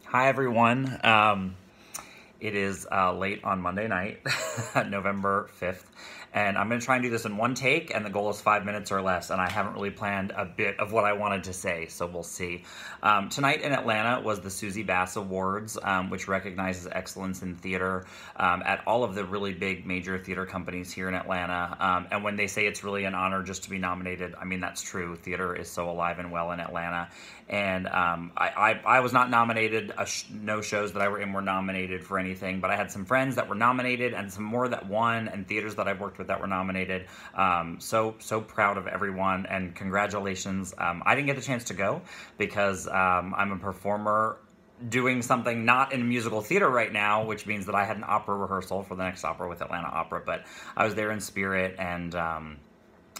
Hi, everyone. It is late on Monday night, November 5th, and I'm going to try and do this in one take, and the goal is 5 minutes or less, and I haven't really planned a bit of what I wanted to say, so we'll see. Tonight in Atlanta was the Susie Bass Awards, which recognizes excellence in theater at all of the really big major theater companies here in Atlanta, and when they say it's really an honor just to be nominated, I mean, that's true. Theater is so alive and well in Atlanta, and I was not nominated. No shows that I were in were nominated for anything, but I had some friends that were nominated and some more that won, and theaters that I've worked with that were nominated. So proud of everyone, and congratulations. I didn't get the chance to go because I'm a performer doing something not in musical theater right now, which means that I had an opera rehearsal for the next opera with Atlanta Opera, but I was there in spirit, and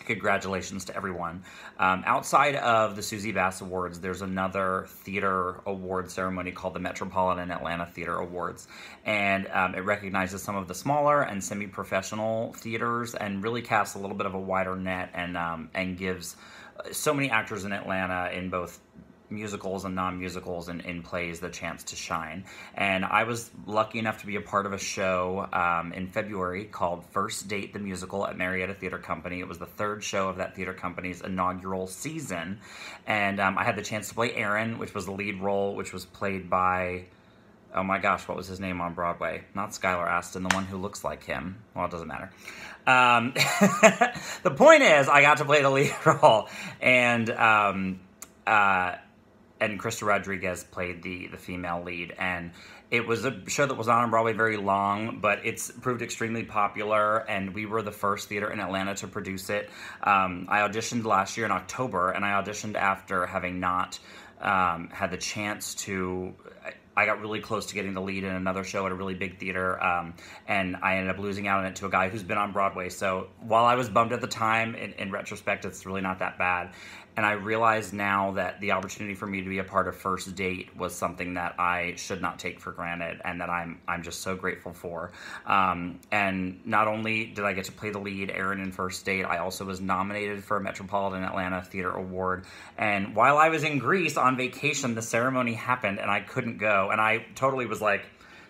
congratulations to everyone. Outside of the Susie Bass Awards, there's another theater award ceremony called the Metropolitan Atlanta Theater Awards, and it recognizes some of the smaller and semi-professional theaters and really casts a little bit of a wider net, and gives so many actors in Atlanta in both musicals and non-musicals and in plays the chance to shine. And I was lucky enough to be a part of a show in February called First Date the Musical at Marietta Theater Company. It was the third show of that theater company's inaugural season, and I had the chance to play Aaron, which was the lead role, which was played by, oh my gosh, what was his name on Broadway? Not Skylar Astin, the one who looks like him. Well, it doesn't matter. The point is, I got to play the lead role, and Krista Rodriguez played the female lead, and it was a show that was on Broadway very long, but it's proved extremely popular, and we were the first theater in Atlanta to produce it. I auditioned last year in October, and I auditioned after having not had the chance to. I got really close to getting the lead in another show at a really big theater, and I ended up losing out on it to a guy who's been on Broadway. So while I was bummed at the time, in retrospect, it's really not that bad. And I realize now that the opportunity for me to be a part of First Date was something that I should not take for granted, and that I'm just so grateful for. And not only did I get to play the lead, Aaron, in First Date, I also was nominated for a Metropolitan Atlanta Theater Award. And while I was in Greece on vacation, the ceremony happened, and I couldn't go. And I totally was like,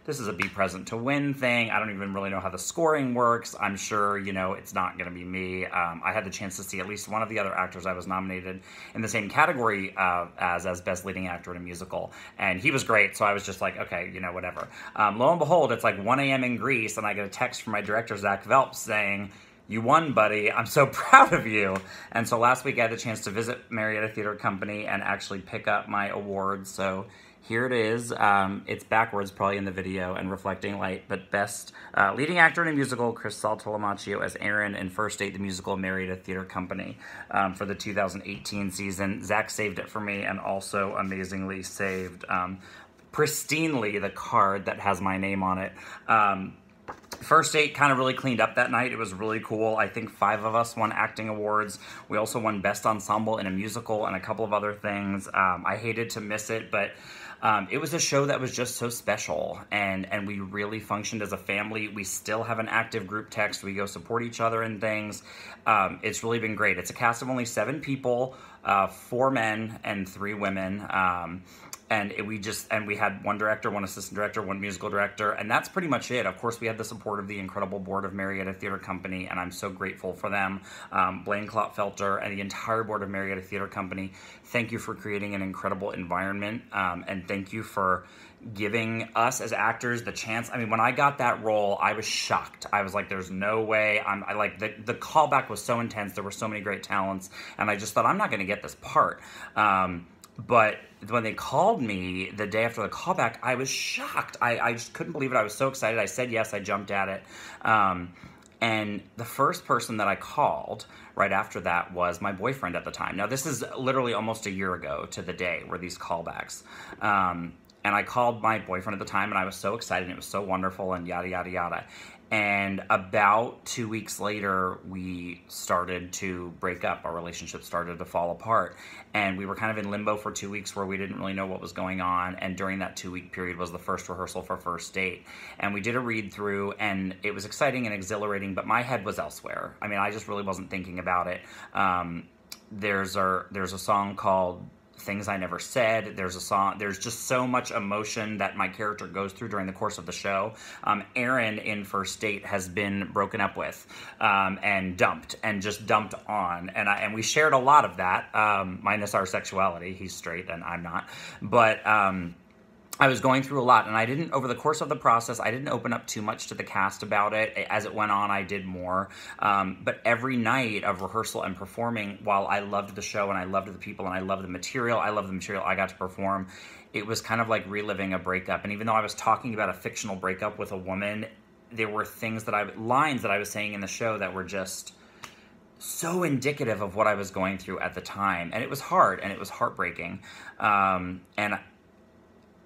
this is a be present to win thing. I don't even really know how the scoring works. I'm sure, it's not going to be me. I had the chance to see at least one of the other actors I was nominated in the same category as Best Leading Actor in a Musical. And he was great, so I was just like, okay, whatever. Lo and behold, it's like 1 a.m. in Greece, and I get a text from my director, Zach Velp, saying, "You won, buddy. I'm so proud of you." And so last week I had the chance to visit Marietta Theater Company and actually pick up my award. So here it is. It's backwards probably in the video and reflecting light, but Best Leading Actor in a Musical, Chris Saltalamacchio as Aaron in First Date the Musical, Marietta Theater Company for the 2018 season. Zach saved it for me and also amazingly saved pristinely the card that has my name on it. First Date kind of really cleaned up that night. It was really cool. I think 5 of us won acting awards. We also won Best Ensemble in a Musical and a couple of other things. I hated to miss it, but it was a show that was just so special, and we really functioned as a family. We still have an active group text. We go support each other in things. It's really been great. It's a cast of only 7 people, 4 men and 3 women. And we had 1 director, 1 assistant director, 1 musical director, and that's pretty much it. Of course, we had the support of the incredible board of Marietta Theater Company, and I'm so grateful for them. Blaine Klotfelter and the entire board of Marietta Theater Company, thank you for creating an incredible environment, and thank you for giving us as actors the chance. I mean, when I got that role, I was shocked. I was like, there's no way. The callback was so intense. There were so many great talents, and I just thought, I'm not going to get this part. But when they called me the day after the callback, I was shocked. I just couldn't believe it. I was so excited. I said yes. I jumped at it. And the first person that I called right after that was my boyfriend at the time. Now, this is literally almost a year ago to the day were these callbacks. And I called my boyfriend at the time, and I was so excited, and it was so wonderful, and yada, yada, yada. And about 2 weeks later, we started to break up. Our relationship started to fall apart. And we were kind of in limbo for 2 weeks where we didn't really know what was going on. And during that 2-week period was the first rehearsal for First Date. And we did a read through, and it was exciting and exhilarating, but my head was elsewhere. I mean, I just really wasn't thinking about it. There's a song called Things I Never Said. There's a song, there's just so much emotion that my character goes through during the course of the show. Aaron in First Date has been broken up with and dumped on. And we shared a lot of that, minus our sexuality. He's straight and I'm not. But I was going through a lot, and I didn't, over the course of the process, I didn't open up too much to the cast about it. As it went on, I did more. But every night of rehearsal and performing, while I loved the show and I loved the people and I loved the material I got to perform, it was kind of like reliving a breakup. And even though I was talking about a fictional breakup with a woman, there were lines that I was saying in the show that were just so indicative of what I was going through at the time. And it was hard, and it was heartbreaking. And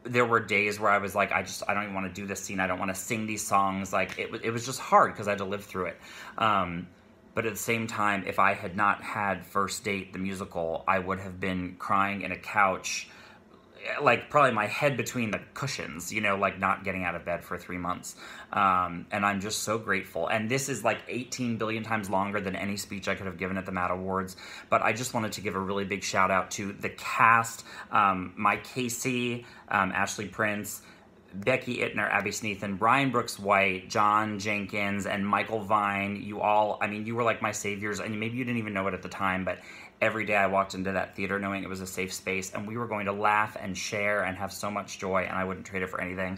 there were days where I was like, I don't even want to do this scene. I don't want to sing these songs. Like, it was just hard because I had to live through it. But at the same time, if I had not had First Date, the musical, I would have been crying in a couch, like probably my head between the cushions, like not getting out of bed for 3 months. And I'm just so grateful. And this is like 18 billion times longer than any speech I could have given at the MAT Awards. But I just wanted to give a really big shout out to the cast, my Casey, Ashley Prince, Becky Ittner, Abby Sneathan, Brian Brooks White, John Jenkins, and Michael Vine. You all, you were like my saviors, and maybe you didn't even know it at the time, but every day I walked into that theater knowing it was a safe space, and we were going to laugh and share and have so much joy, and I wouldn't trade it for anything.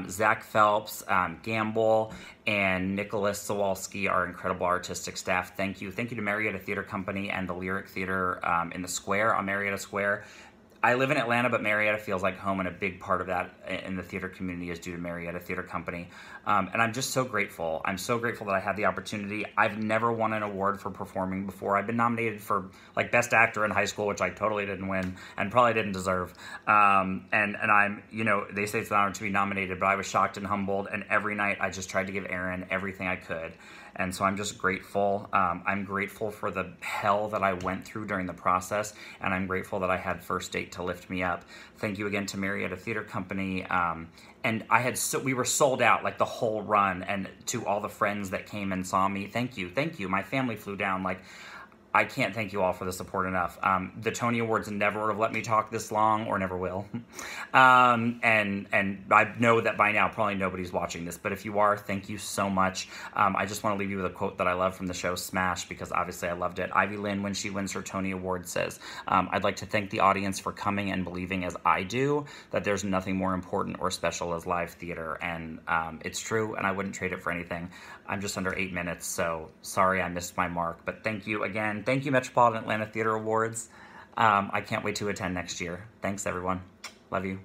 Zach Phelps, Gamble, and Nicholas Sawalski, our incredible artistic staff. Thank you. Thank you to Marietta Theater Company and the Lyric Theater in the Square, on Marietta Square. I live in Atlanta, but Marietta feels like home, and a big part of that in the theater community is due to Marietta Theater Company. And I'm just so grateful. I'm so grateful that I had the opportunity. I've never won an award for performing before. I've been nominated for like Best Actor in high school, which I totally didn't win and probably didn't deserve. And I'm, they say it's an honor to be nominated, but I was shocked and humbled. And every night I just tried to give Aaron everything I could. And so I'm just grateful. I'm grateful for the hell that I went through during the process, and I'm grateful that I had First Date to lift me up. Thank you again to Marietta Theater Company. And we were sold out like the whole run, and to all the friends that came and saw me, thank you. My family flew down. Like, I can't thank you all for the support enough. The Tony Awards never would have let me talk this long, or never will. And I know that by now probably nobody's watching this, but if you are, thank you so much. I just want to leave you with a quote that I love from the show Smash, because obviously I loved it. Ivy Lynn, when she wins her Tony Award, says, I'd like to thank the audience for coming and believing as I do that there's nothing more important or special as live theater. And it's true, and I wouldn't trade it for anything. I'm just under 8 minutes, so sorry I missed my mark, but thank you again. Thank you, Metropolitan Atlanta Theater Awards. I can't wait to attend next year. Thanks, everyone. Love you.